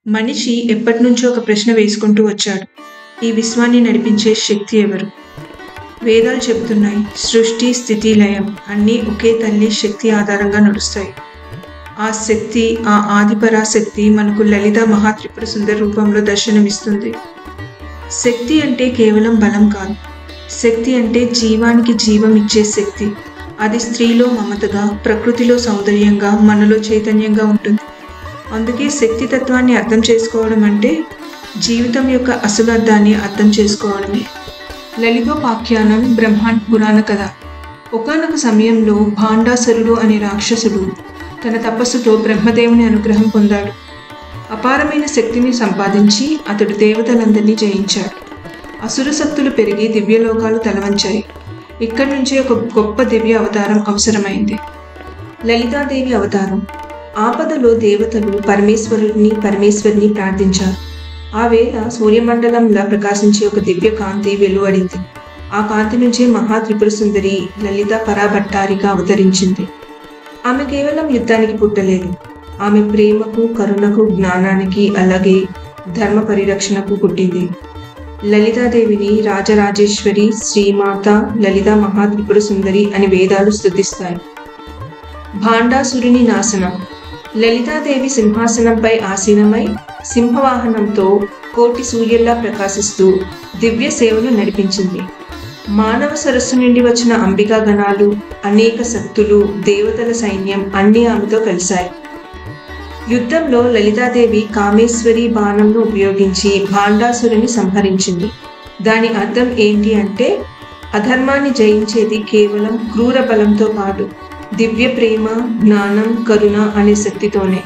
మనిషి ఎప్పటినుంచో ఒక ప్రశ్న వేసుకుంటూ వచ్చాడు. ఈ విశ్వాన్ని నడిపించే శక్తి ఎవరు? వేదాలు చెబుతున్నాయి, సృష్టి, స్థితి, లయం అన్నీ ఒకే తల్లి శక్తి ఆధారంగా నడుస్తాయి. ఆ శక్తి, ఆ ఆదిపరాశక్తి మనకు లలిత మహాత్రిపుర సుందర రూపంలో దర్శనమిస్తుంది. శక్తి అంటే కేవలం బలం కాదు. శక్తి అంటే జీవానికి జీవం ఇచ్చే శక్తి. అది స్త్రీలో మమతగా, ప్రకృతిలో సౌందర్యంగా, మనలో చైతన్యంగా ఉంటుంది. అందుకే శక్తి తత్వాన్ని అర్థం చేసుకోవడం అంటే జీవితం యొక్క అసలు అర్థాన్ని అర్థం చేసుకోవడమే. లలితోపాఖ్యానం బ్రహ్మాండ పురాణ కథ. ఒకానొక సమయంలో భాండాసురుడు అనే రాక్షసుడు తన తపస్సుతో బ్రహ్మదేవుని అనుగ్రహం పొందాడు. అపారమైన శక్తిని సంపాదించి అతడు దేవతలందరినీ జయించాడు. అసుర శక్తులు పెరిగి దివ్యలోకాలు తలవంచాయి. ఇక్కడి నుంచి ఒక గొప్ప దివ్య అవతారం అవసరమైంది. లలితాదేవి అవతారం. ఆపదలో దేవతలు పరమేశ్వరిని ప్రార్థించారు. ఆ వేళ సూర్యమండలంలా ప్రకాశించే ఒక దివ్య కాంతి వెలువడింది. ఆ కాంతి నుంచే మహాత్రిపుర సుందరి లలిత పరాభట్టారిగా అవతరించింది. ఆమె కేవలం యుద్ధానికి పుట్టలేదు. ఆమె ప్రేమకు, కరుణకు, జ్ఞానానికి, అలాగే ధర్మ పరిరక్షణకు పుట్టింది. లలితాదేవిని రాజరాజేశ్వరి, శ్రీమాత, లలిత మహాత్రిపుర సుందరి అని వేదాలు స్తుతిస్తాయి. భాండాసురుని నాశనం. లలితాదేవి సింహాసనంపై ఆసీనమై సింహవాహనంతో కోటి సూర్యుల్లా ప్రకాశిస్తూ దివ్య సేవలు నడిపించింది. మానవ సరస్సు నుండి వచ్చిన అంబికా గణాలు, అనేక శక్తులు, దేవతల సైన్యం అన్నీ ఆమెతో కలిశాయి. యుద్ధంలో లలితాదేవి కామేశ్వరి బాణంను ఉపయోగించి భాండాసురుని సంహరించింది. దాని అర్థం ఏంటి అంటే, అధర్మాన్ని జయించేది కేవలం క్రూర బలంతో కాదు, దివ్య ప్రేమ, జ్ఞానం, కరుణ అనే శక్తితోనే.